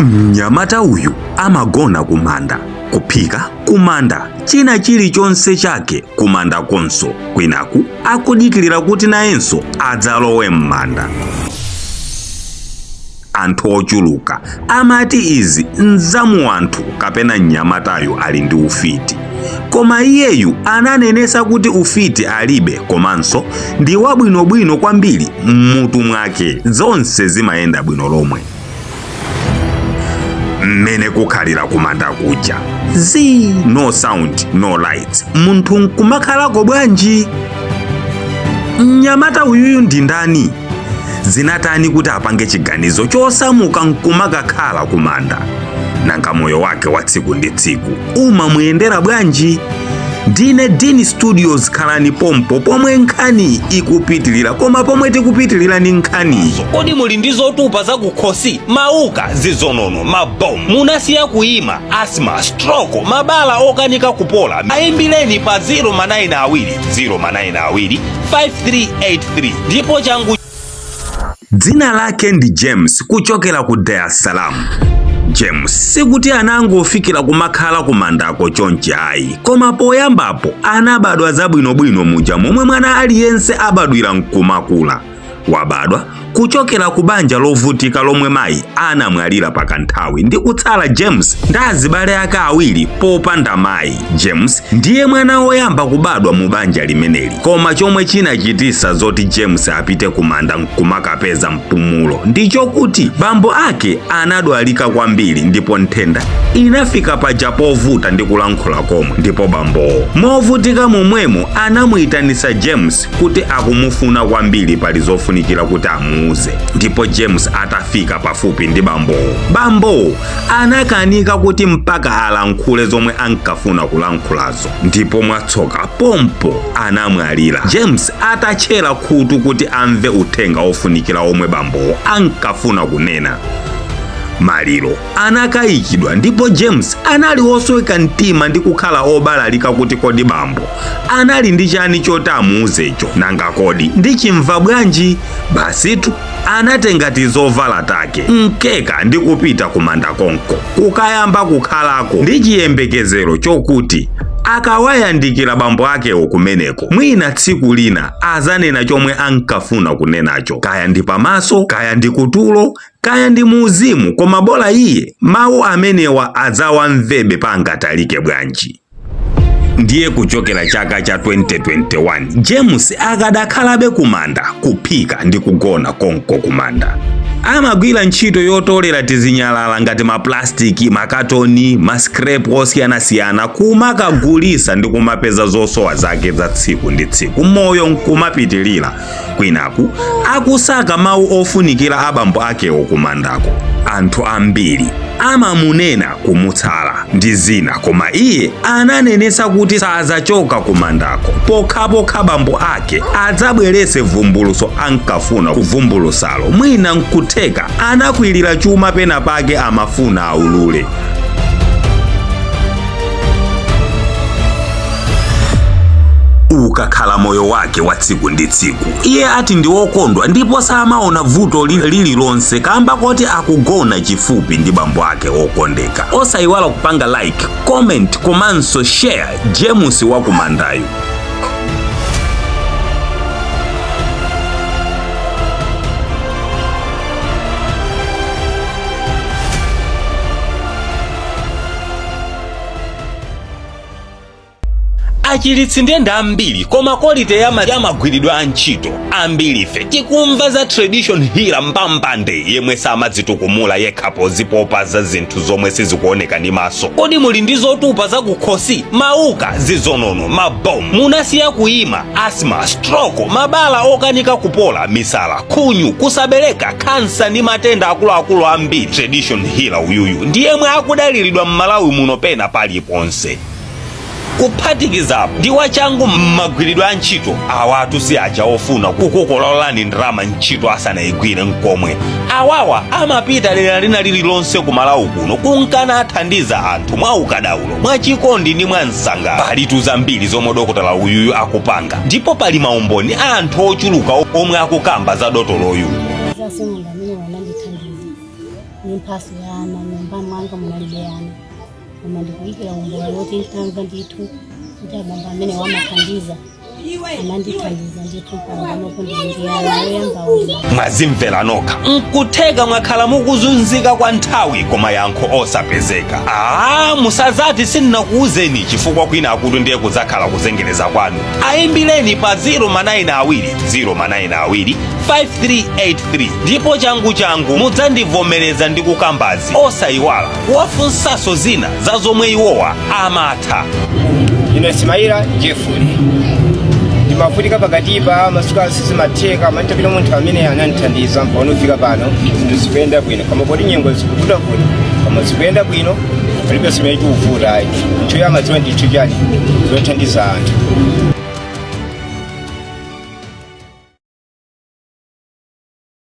Mnyamata uyu amagona kumanda, kuphika kumanda, china chilichonse chake kumanda konso, kwinaku akudikirira kuti nayenso adzalowe m'manda. Anthu ochuluka amati izi nzamu anthu kapena mnyamatayo ali ndi ufiti. Koma iyeyu ananenesa kuti ufiti alibe komanso ndi wabwinobwino kwambiri m'mutu mwake, zonse zimayenda bwino lomwe. Mmene kukhalira kumanda kuja, no sound no lights, munthu nkumakhalako bwanji? Mnyamata uyuyu ndi ndani? Zinatani kuti apange chiganizo chosamuka nkumakakhala kumanda? Nanga moyo wake wa tsiku ndi tsiku umamuyendera bwanji? Ndine Dini Studios, khalani pompo pomwe nkhani ikupitilira, koma pomwe tikupitilira ni nkhani. Kodi muli ndi zotupa zakukhosi, mauka, zizonono, mabomu, munasiya kuima, asma, stroke, mabala okanika kupola? Ayimbireni pa 092 ndipo changu. Dzina lake ndi James kuchokera ku Dar es Salaam. James sikuti anangofikira kumakhala kumandako chonchi ayi, koma poyambapo anabadwa zabwinobwino muja momwe mwana aliyense abadwira nkumakula. Wabadwa kuchokera ku banja lovutika lomwe mayi anamwalira pakanthawi ndi kutsala James ndi azibale ake awiri popanda mayi. James ndiye mwana woyamba kubadwa mu banja limeneli, koma chomwe chinachitisa zoti James apite kumanda nkumakapeza mpumulo ndichokuti bambo ake anadwalika kwambiri, ndipo nthenda inafika paja povuta ndi kulankhula komwe, ndipo bambowo movutika momwemo anamuyitanisa James kuti akumufuna kwambiri pali zofunikira kuti amuuze. Ndipo James atafika pafupi ndi bambowo anakanika kuti mpaka alankhule zomwe ankafuna kulankhulazo, ndipo mwatsoka pompo anamwalira. James atachera khutu kuti amve uthenga ofunikira omwe bambowo ankafuna kunena. Maliro anakayikidwa, ndipo James anali wosweka mtima ndi kukhala obalalika kuti kodi bambo anali ndi chani choti amuuzecho, nanga kodi ndichimva bwanji. Basitu anatenga tizovala take, mkeka ndi kupita kumanda konko, kukayamba kukhalako ndi chiyembekezero chokuti akawayandikira bambo akewo kumeneko, mwina tsiku lina azanena chomwe ankafuna kunenacho, kaya ndi pamaso, kaya ndi kutulo, kaya ndi muuzimu, koma bola iye mawu amenewa adzawamvebe pangatalike bwanji. Ndiye kuchokera chaka cha 2021 James akadakhalabe kumanda, kuphika ndi kugona konko kumanda. Amagwira ntchito yotolera tizinyalala ngati maplastiki, makatoni, mascrap osiyanasiyana, kumakagulisa ndi kumapeza zosowa zake za tsiku ndi tsiku, moyo nkumapitilira. Kwinaku akusaka mawu ofunikira abambo akewo kumandako. Anthu ambiri amamunena kumutsala ndi zina, koma iye ananenesa kuti sazachoka kumandako pokhapokha bambo ake adzabwerese vumbuluso ankafuna kuvumbulusalo. Mwina nkutheka anakwilira chuma pena pake amafuna aulule. Ukakhala moyo wake wa tsiku ndi tsiku, iye ati ndi wokondwa ndipo samaona vuto lililonse kamba koti akugona chifupi ndi bambo ake okondeka. Osayiwala kupanga like, comment komanso share James wakumandayo. Achilitsi ndenda ambiri, koma quality yamagwiridwa antchito ambiri. Ife tikumva za tradition hira mpambande yemwe samadzitukumula yekhapo zipopa za zinthu zomwe sizikuoneka ndi maso. Kodi muli ndi zotupa zakukhosi, mauka, zizonono, mabomu, munasiya kuima, asma, stroke, mabala okanika kupola, misala, khunyu, kusabereka, kansa ndi matenda akuluakulu ambiri. Tradition hira uyuyu ndiyemwe akudaliridwa m'Malawi muno pena paliponse. Kuphatikizapo ndi wachangu mmagwiridwa antchito awatu si aja ofuna kukukololani ndrama ntchito asanayigwire nkomwe. Awawa amapita lera lina lililonse kumalawi kuno kunkana athandiza anthu mwa ukadaulo, mwa chikondi ndi mwa msanga. Pali zambiri zomwe dokotala uyuyu akupanga, ndipo pali maumboni a anthu ochuluka omwe akukamba za dotoloyu. nimpaso yana nyumba mwanga munalibeana koma ndikuyikira umboni woti ntamva ndithu kuti abambo amene wamathandiza amandithandiza ndithu panganopo ndiyana oyamba wona. Mwazimvera nokha nkutheka mwakhala mukuzunzika kwa nthawi koma yankho osapezeka. Musazati sindinakuwuzeni chifukwa kwina akuti ndiye kudzakhala kuzengereza kwanu. Ayimbireni pa 092 5383 ndipo changu mudzandivomereza ndi kukambazi osayiwala kuwafunsaso zina za zomwe iwowa amatha. Ine Simaila Jeffrey ndimavutika pakati pa masuku asizimatheka mantapita munthu amene anandithandiza mpaka ufika pano zikuyenda bwino koma poti nyengo zikuvuta koma zikuyenda bwino palibe simene chikuvuta ntchito ya madziwa ndithu chani zothandiza anthu.